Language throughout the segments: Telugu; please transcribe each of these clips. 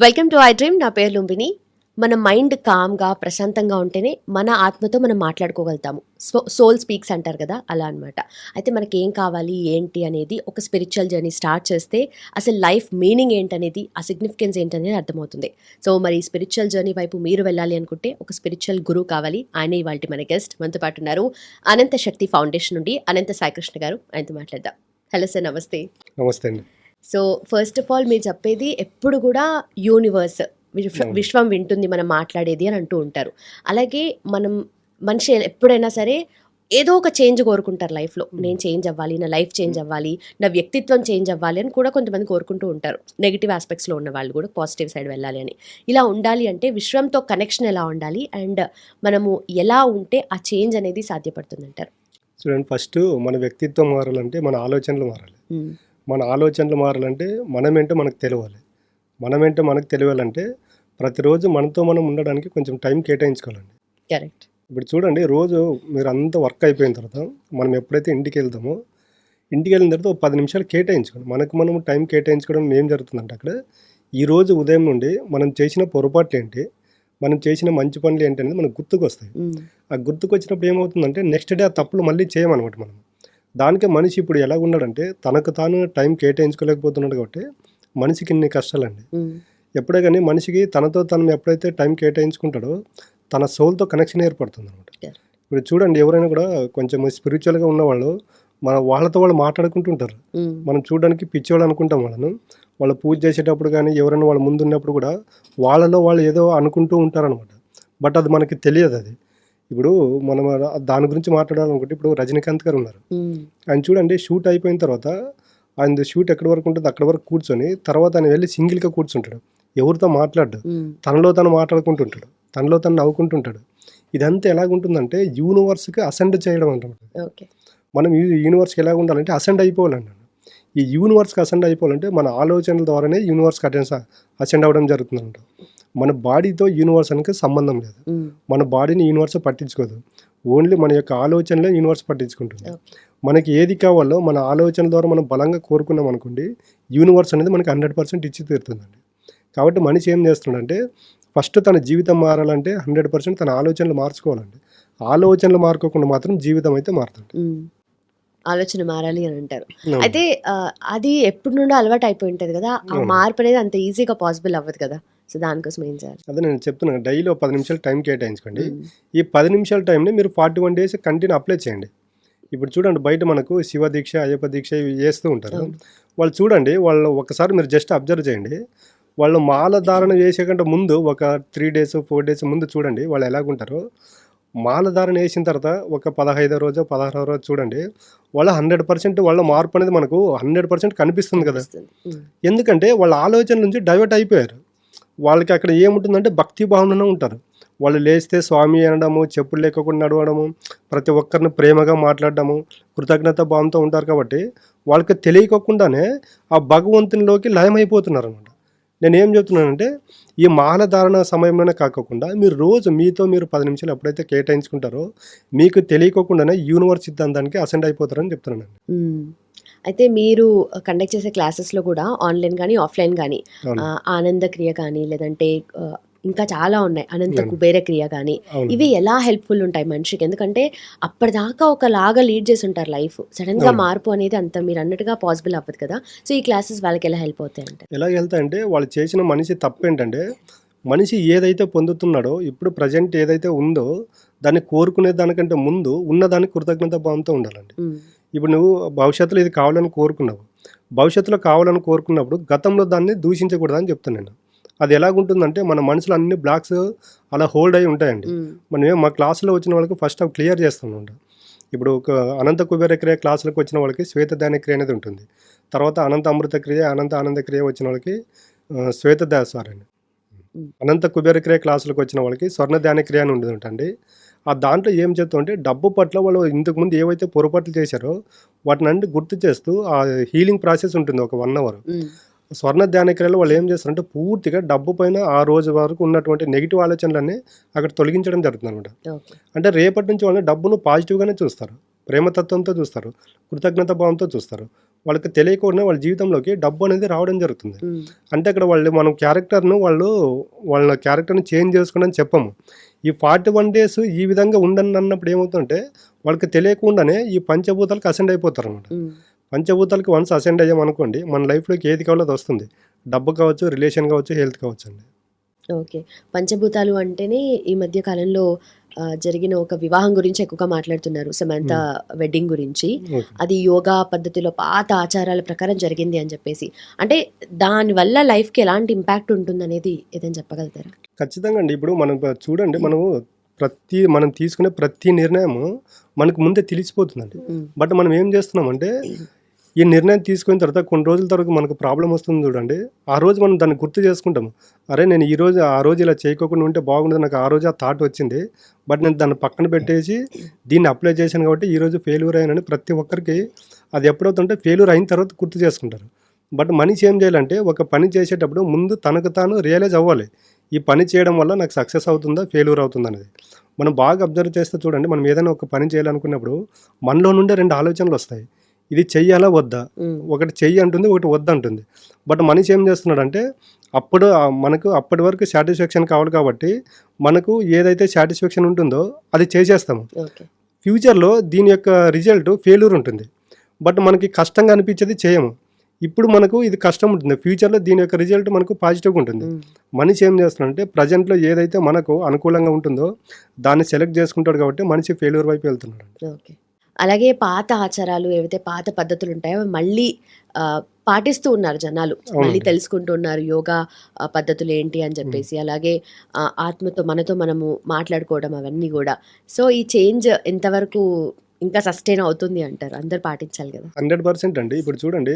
Welcome to I dream. నా పేరు లుంబిని. మన మైండ్ కామ్గా ప్రశాంతంగా ఉంటేనే మన ఆత్మతో మనం మాట్లాడుకోగలుగుతాము. సోల్ స్పీక్స్ అంటారు కదా, అలా అనమాట. అయితే మనకి ఏం కావాలి ఏంటి అనేది ఒక స్పిరిచువల్ జర్నీ స్టార్ట్ చేస్తే అసలు లైఫ్ మీనింగ్ ఏంటనేది, ఆ సిగ్నిఫికెన్స్ ఏంటనేది అర్థమవుతుంది. సో మరి స్పిరిచువల్ జర్నీ వైపు మీరు వెళ్ళాలి అనుకుంటే ఒక స్పిరిచువల్ గురువు కావాలి. ఆయనే ఇవాళ మన గెస్ట్. మనతో పాటు ఉన్నారు అనంత శక్తి ఫౌండేషన్ నుండి అనంత సాయికృష్ణ గారు. ఆయనతో మాట్లాడదాం. హలో సార్, నమస్తే. నమస్తే అండి. సో ఫస్ట్ ఆఫ్ ఆల్ మీరు చెప్పేది ఎప్పుడు కూడా యూనివర్స్, విశ్వం వింటుంది మనం మాట్లాడేది అని అంటూ ఉంటారు. అలాగే మనం మనిషి ఎప్పుడైనా సరే ఏదో ఒక చేంజ్ కోరుకుంటారు లైఫ్లో. నేను చేంజ్ అవ్వాలి, నా లైఫ్ చేంజ్ అవ్వాలి, నా వ్యక్తిత్వం చేంజ్ అవ్వాలి అని కూడా కొంతమంది కోరుకుంటూ ఉంటారు. నెగిటివ్ ఆస్పెక్ట్స్లో ఉన్న వాళ్ళు కూడా పాజిటివ్ సైడ్ వెళ్ళాలి అని. ఇలా ఉండాలి అంటే విశ్వంతో కనెక్షన్ ఎలా ఉండాలి అండ్ మనము ఎలా ఉంటే ఆ చేంజ్ అనేది సాధ్యపడుతుంది అంటారు? చూడండి, ఫస్ట్ మన వ్యక్తిత్వం మారాలంటే మన ఆలోచనలు మారాలి. మన ఆలోచనలు మారాలంటే మనమేంటో మనకు తెలియాలి. మనమేంటో మనకు తెలియాలంటే ప్రతిరోజు మనతో మనం ఉండడానికి కొంచెం టైం కేటాయించుకోవాలండి. కరెక్ట్. ఇప్పుడు చూడండి, రోజు మీరు అంత వర్క్ అయిపోయిన తర్వాత మనం ఎప్పుడైతే ఇంటికి వెళ్తామో, ఇంటికి వెళ్ళిన తర్వాత ఒక 10 నిమిషాలు కేటాయించుకోండి. మనం టైం కేటాయించుకోవడం ఏం జరుగుతుందంటే, అక్కడ ఈరోజు ఉదయం నుండి మనం చేసిన పొరపాట్లు ఏంటి, మనం చేసిన మంచి పనులు ఏంటి అనేది మనకు గుర్తుకొస్తాయి. ఆ గుర్తుకొచ్చినప్పుడు ఏమవుతుందంటే నెక్స్ట్ డే ఆ తప్పులు మళ్ళీ చేయమన్నమాట మనం. దానికే మనిషి ఇప్పుడు ఎలా ఉన్నాడంటే తనకు తాను టైం కేటాయించుకోలేకపోతున్నాడు. కాబట్టి మనిషికి ఇన్ని కష్టాలండి. ఎప్పుడే కానీ మనిషికి తనతో తను ఎప్పుడైతే టైం కేటాయించుకుంటాడో తన సోల్తో కనెక్షన్ ఏర్పడుతుంది అనమాట. ఇప్పుడు చూడండి, ఎవరైనా కూడా కొంచెం స్పిరిచువల్గా ఉన్నవాళ్ళు వాళ్ళతో వాళ్ళు మాట్లాడుకుంటుంటారు. మనం చూడడానికి పిచ్చివాళ్ళు అనుకుంటాం వాళ్ళను. వాళ్ళు పూజ చేసేటప్పుడు కానీ ఎవరైనా వాళ్ళ ముందు ఉన్నప్పుడు కూడా వాళ్ళలో వాళ్ళు ఏదో అనుకుంటూ ఉంటారనమాట. బట్ అది మనకి తెలియదు. అది ఇప్పుడు మనం దాని గురించి మాట్లాడాలనుకుంటే, ఇప్పుడు రజనీకాంత్ గారు ఉన్నారు. ఆయన చూడండి, షూట్ అయిపోయిన తర్వాత ఆయన షూట్ ఎక్కడి వరకు ఉంటుంది అక్కడ వరకు కూర్చొని తర్వాత ఆయన వెళ్ళి సింగిల్గా కూర్చుంటాడు. ఎవరితో మాట్లాడు, తనలో తను మాట్లాడుకుంటుంటాడు, తనలో తను నవ్వుకుంటుంటాడు. ఇదంతా ఎలాగుంటుందంటే యూనివర్స్కి అసెండ్ చేయడం అంటారు. మనం ఈ యూనివర్స్కి ఎలా ఉండాలంటే అసెండ్ అయిపోవాలండి. ఈ యూనివర్స్కి అసెండ్ అయిపోవాలంటే మన ఆలోచనల ద్వారానే యూనివర్స్కి అసెండ్ అవ్వడం జరుగుతుందంట. మన బాడీతో యూనివర్స్ అనేది సంబంధం లేదు. మన బాడీని యూనివర్స్ పట్టించుకోదు. ఓన్లీ మన యొక్క ఆలోచనలే యూనివర్స్ పట్టించుకుంటుంది. మనకి ఏది కావాలో మన ఆలోచన ద్వారా మనం బలంగా కోరుకున్నాం అనుకోండి, యూనివర్స్ అనేది మనకి 100% ఇచ్చి తీరుతుందండి. కాబట్టి మనిషి ఏం చేస్తున్నాడంటే ఫస్ట్ తన జీవితం మారాలంటే 100% తన ఆలోచనలు మార్చుకోవాలండి. ఆలోచనలు మార్చుకోకుండా మాత్రం జీవితం అయితే మారుతుంది. ఆలోచన మారాలి అని అంటారు. అయితే అది ఎప్పుడు నుండో అలవాటు అయిపోయి ఉంటుంది కదా, ఆ మార్పు అనేది అంత ఈజీగా పాసిబుల్ అవ్వదు కదా. సో దానికోసం ఏం చేయాలి? అదే నేను చెప్తున్నాను, డైలీ 10 నిమిషాలు టైం కేటాయించుకోండి. ఈ 10 నిమిషాల టైంని మీరు 41 days కంటిన్యూ అప్లై చేయండి. ఇప్పుడు చూడండి, బయట మనకు శివ దీక్ష, అయ్యప్ప దీక్ష ఇవి చేస్తూ ఉంటారు. వాళ్ళు చూడండి, వాళ్ళు ఒకసారి మీరు జస్ట్ అబ్జర్వ్ చేయండి. వాళ్ళు మాల ధారణ చేసే కంటే ముందు ఒక 3 days 4 days ముందు చూడండి వాళ్ళు ఎలాగుంటారో. మాల ధారణ వేసిన తర్వాత ఒక 15వ రోజు 16వ రోజు చూడండి, వాళ్ళ 100% వాళ్ళ మార్పు అనేది మనకు 100% కనిపిస్తుంది కదా. ఎందుకంటే వాళ్ళ ఆలోచన నుంచి డైవర్ట్ అయిపోయారు. వాళ్ళకి అక్కడ ఏముంటుందంటే భక్తి భావననే ఉంటారు. వాళ్ళు లేస్తే స్వామి అనడము, చెప్పులు లేకుండా నడవడము, ప్రతి ఒక్కరిని ప్రేమగా మాట్లాడడము, కృతజ్ఞత భావంతో ఉంటారు. కాబట్టి వాళ్ళకి తెలియకుండానే ఆ భగవంతునిలోకి లయమైపోతున్నారు అనమాట. నేనేం చెప్తున్నానంటే ఈ మాల ధారణ సమయంలోనే కాకుండా మీరు రోజు మీతో మీరు 10 నిమిషాలు ఎప్పుడైతే కేటాయించుకుంటారో మీకు తెలియకుండానే యూనివర్స్ సిద్ధాంతానికి అసెండ్ అయిపోతారని చెప్తున్నాను. అయితే మీరు కండక్ట్ చేసే క్లాసెస్లో కూడా ఆన్లైన్ కానీ ఆఫ్లైన్ కానీ ఆనంద క్రియ కానీ లేదంటే ఇంకా చాలా ఉన్నాయి, అనంత కుబేర క్రియ కానీ, ఇవి ఎలా హెల్ప్ఫుల్ ఉంటాయి మనిషికి? ఎందుకంటే అప్పటిదాకా ఒకలాగా లీడ్ చేసి ఉంటారు లైఫ్, సడన్ గా మార్పు అనేది అంత మీరు అన్నట్టుగా పాసిబుల్ అవ్వదు కదా. సో ఈ క్లాసెస్ వాళ్ళకి ఎలా హెల్ప్ అవుతాయి అంటే? ఎలా వెళ్తాయంటే వాళ్ళు చేసిన మనిషి తప్పు ఏంటంటే మనిషి ఏదైతే పొందుతున్నాడో ఇప్పుడు ప్రజెంట్ ఏదైతే ఉందో దాన్ని కోరుకునే దానికంటే ముందు ఉన్నదానికి కృతజ్ఞత భావంతో ఉండాలండి. ఇప్పుడు నువ్వు భవిష్యత్తులో ఇది కావాలని కోరుకున్నావు, భవిష్యత్తులో కావాలని కోరుకున్నప్పుడు గతంలో దాన్ని దూషించకూడదని చెప్తాను నేను. అది ఎలాగుంటుందంటే మన మనసులో అన్ని బ్లాక్స్ అలా హోల్డ్ అయి ఉంటాయండి. మనం మా క్లాసులో వచ్చిన వాళ్ళకి ఫస్ట్ అవి క్లియర్ చేస్తామంట. ఇప్పుడు ఒక అనంత కుబేర క్రియ క్లాసులకు వచ్చిన వాళ్ళకి శ్వేత ధ్యాన క్రియ అనేది ఉంటుంది. తర్వాత అనంత అమృత క్రియ, అనంత ఆనంద క్రియ వచ్చిన వాళ్ళకి శ్వేత సారీ అనంత కుబేర క్రియ క్లాసులకు వచ్చిన వాళ్ళకి స్వర్ణ ధ్యాన క్రియ అని ఉండదు ఉంటుంది. ఆ దాంట్లో ఏం చేస్తామంటే డబ్బు పట్ల వాళ్ళు ఇంతకుముందు ఏవైతే పొరపాట్లు చేశారో వాటిని అన్ని గుర్తు చేస్తూ ఆ హీలింగ్ ప్రాసెస్ ఉంటుంది ఒక 1 hour. స్వర్ణ ధ్యాన క్రియలో వాళ్ళు ఏం చేస్తారంటే పూర్తిగా డబ్బు పైన ఆ రోజు వరకు ఉన్నటువంటి నెగిటివ్ ఆలోచనలన్నీ అక్కడ తొలగించడం జరుగుతుంది అనమాట. అంటే రేపటి నుంచి వాళ్ళని డబ్బును పాజిటివ్గానే చూస్తారు, ప్రేమతత్వంతో చూస్తారు, కృతజ్ఞత భావంతో చూస్తారు. వాళ్ళకి తెలియకుండా వాళ్ళ జీవితంలోకి డబ్బు అనేది రావడం జరుగుతుంది. ఉమ్, అంటే అక్కడ మనం వాళ్ళ క్యారెక్టర్ని చేంజ్ చేసుకోండి చెప్పము. ఈ 41 డేస్ ఈ విధంగా ఉండండి అన్నప్పుడు ఏమవుతుందంటే వాళ్ళకి తెలియకుండానే ఈ పంచభూతాలకు అసెండ్ అయిపోతారు అనమాట. ఉమ్. పంచభూతాలకు వన్స్ అసెండ్ అయ్యామనుకోండి మన లైఫ్లోకి ఏది కావాలో అది వస్తుంది. డబ్బు కావచ్చు, రిలేషన్ కావచ్చు, హెల్త్ కావచ్చు అండి. ఓకే. పంచభూతాలు అంటేనే ఈ మధ్య కాలంలో జరిగిన ఒక వివాహం గురించి ఎక్కువగా మాట్లాడుతున్నారు. సమంత వెడ్డింగ్ గురించి. ఓకే. అది యోగా పద్ధతిలో పాత ఆచారాల ప్రకారం జరిగింది అని చెప్పేసి. అంటే దానివల్ల లైఫ్‌కి ఎలాంటి ఇంపాక్ట్ ఉంటుందనేది ఏదైనా చెప్పగలుగుతారా? ఖచ్చితంగా అండి. ఇప్పుడు మనం చూడండి, మనం తీసుకునే ప్రతి నిర్ణయము మనకు ముందే తెలిసిపోతుందండి. హ్మ్. బట్ మనం ఏం చేస్తున్నామంటే ఈ నిర్ణయం తీసుకున్న తర్వాత కొన్ని రోజుల తర్వాత మనకు ప్రాబ్లం వస్తుంది చూడండి. ఆ రోజు మనం దాన్ని గుర్తు చేసుకుంటాము. అరే నేను ఆ రోజు ఇలా చేయకోకుండా ఉంటే బాగుండదు, నాకు ఆ రోజు ఆ థాట్ వచ్చింది. బట్ నేను దాన్ని పక్కన పెట్టేసి దీన్ని అప్లై చేశాను కాబట్టి ఈరోజు ఫెయిల్యూర్ అయ్యానని ప్రతి ఒక్కరికి అది ఎప్పుడవుతుంటే ఫెయిల్యూర్ అయిన తర్వాత గుర్తు చేసుకుంటారు. బట్ మనిషి ఏం చేయాలంటే ఒక పని చేసేటప్పుడు ముందు తనకు తాను రియలైజ్ అవ్వాలి. ఈ పని చేయడం వల్ల నాకు సక్సెస్ అవుతుందా, ఫెయిల్యూర్ అవుతుందా అనేది. మనం బాగా అబ్జర్వ్ చేస్తే చూడండి, మనం ఏదైనా ఒక పని చేయాలనుకున్నప్పుడు మనలో నుండే 2 ఆలోచనలు వస్తాయి. ఇది చెయ్యాలా వద్దా? హ్మ్. ఒకటి చెయ్యి అంటుంది, ఒకటి వద్దంటుంది. బట్ మనిషి ఏం చేస్తున్నాడంటే మనకు అప్పటి వరకు సాటిస్ఫాక్షన్ కావాలి కాబట్టి మనకు ఏదైతే సాటిస్ఫాక్షన్ ఉంటుందో అది చేసేస్తాము. ఓకే. ఫ్యూచర్లో దీని యొక్క రిజల్ట్ ఫెయిల్యూర్ ఉంటుంది. బట్ మనకి కష్టంగా అనిపించేది చేయము. ఇప్పుడు మనకు ఇది కష్టం ఉంటుంది, ఫ్యూచర్లో దీని యొక్క రిజల్ట్ మనకు పాజిటివ్గా ఉంటుంది. హ్మ్. మనిషి ఏం చేస్తున్నాడంటే ప్రజెంట్లో ఏదైతే మనకు అనుకూలంగా ఉంటుందో దాన్ని సెలెక్ట్ చేసుకుంటాడు కాబట్టి మనిషి ఫెయిల్యూర్ వైపు వెళ్తున్నాడు. ఓకే. అలాగే పాత ఆచారాలు ఏవైతే పాత పద్ధతులు ఉంటాయో అవి మళ్ళీ పాటిస్తూ ఉన్నారు జనాలు. మళ్ళీ అవునండి. తెలుసుకుంటూ ఉన్నారు యోగా పద్ధతులు ఏంటి అని చెప్పేసి. అలాగే ఆత్మతో మనతో మనము మాట్లాడుకోవడం అవన్నీ కూడా. సో ఈ చేంజ్ ఎంతవరకు ఇంకా సస్టైన్ అవుతుంది అంటారు? అందరూ పాటించాలి కదా. 100% అండి. ఇప్పుడు చూడండి,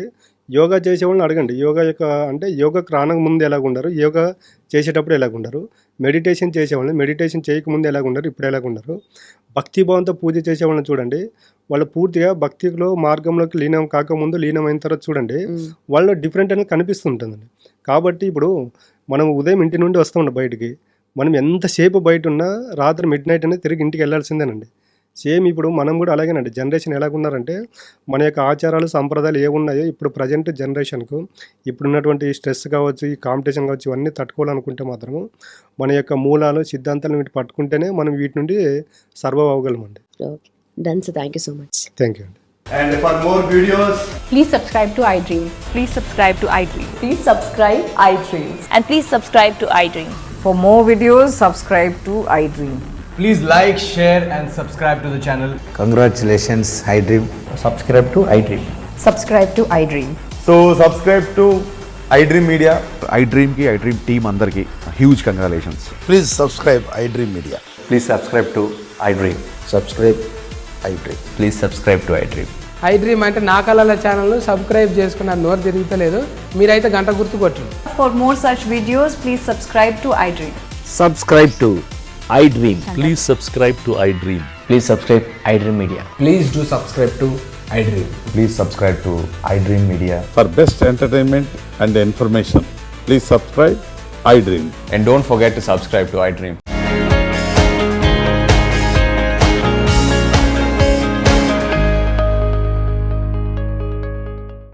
యోగా చేసేవాళ్ళని అడగండి. యోగాకి రానక ముందు ఎలాగుండరు, యోగా చేసేటప్పుడు ఎలాగుండరు, మెడిటేషన్ చేసేవాళ్ళని మెడిటేషన్ చేయకముందు ఎలాగుండరు, ఇప్పుడు ఎలాగుండరు, భక్తిభావంతో పూజ చేసేవాళ్ళని చూడండి, వాళ్ళు పూర్తిగా భక్తిలో మార్గంలోకి లీనం కాకముందు, లీనమైన తర్వాత చూడండి ఉమ్, వాళ్ళు డిఫరెంట్ అనేది కనిపిస్తుంటుందండి. కాబట్టి ఇప్పుడు మనం ఉదయం ఇంటి నుండి వస్తామండి బయటికి, మనం ఎంతసేపు బయట ఉన్నా రాత్రి మిడ్ నైట్ అనేది తిరిగి ఇంటికి వెళ్ళాల్సిందేనండి. సేమ్ ఇప్పుడు మనం కూడా అలాగేనండి. జనరేషన్ ఎలాగున్నారంటే మన యొక్క ఆచారాలు, సంప్రదాయాలు ఏమున్నాయో ఇప్పుడు ప్రజెంట్ జనరేషన్కు ఇప్పుడున్నటువంటి స్ట్రెస్ కావచ్చు, ఈ కాంపిటీషన్ కావచ్చు, ఇవన్నీ తట్టుకోవాలనుకుంటే మాత్రము మన యొక్క మూలాలు, సిద్ధాంతాలను వీటి పట్టుకుంటేనే మనం వీటి నుండి సర్వైవ్ అవ్వగలమండి. Okay. Done sir. Thank you so much. Thank you అండి. And for more videos, Please subscribe to iDream. Please subscribe to iDream. Please subscribe iDream. And please subscribe to iDream. For more videos, subscribe to iDream. please like, share and subscribe to the channel. Congratulations, iDream. subscribe to iDream. Subscribe to iDream. So subscribe to iDream Media. iDream team అందరికి huge congratulations. Please subscribe iDream Media. Please subscribe to iDream. Subscribe iDream. Please subscribe to iDream. iDream అంటే నా కళల ఛానల్ను సబ్స్క్రైబ్ చేసుకున్న నోరు తిరుగుతలేదు, మీరైతే గంట గుర్తు కొట్టండి. For more such videos, please subscribe to iDream. Subscribe to iDream. Please subscribe to iDream. Please subscribe iDream Media. Please do subscribe to iDream. Please subscribe to iDream Media. For best entertainment and information, please subscribe iDream. And don't forget to subscribe to iDream.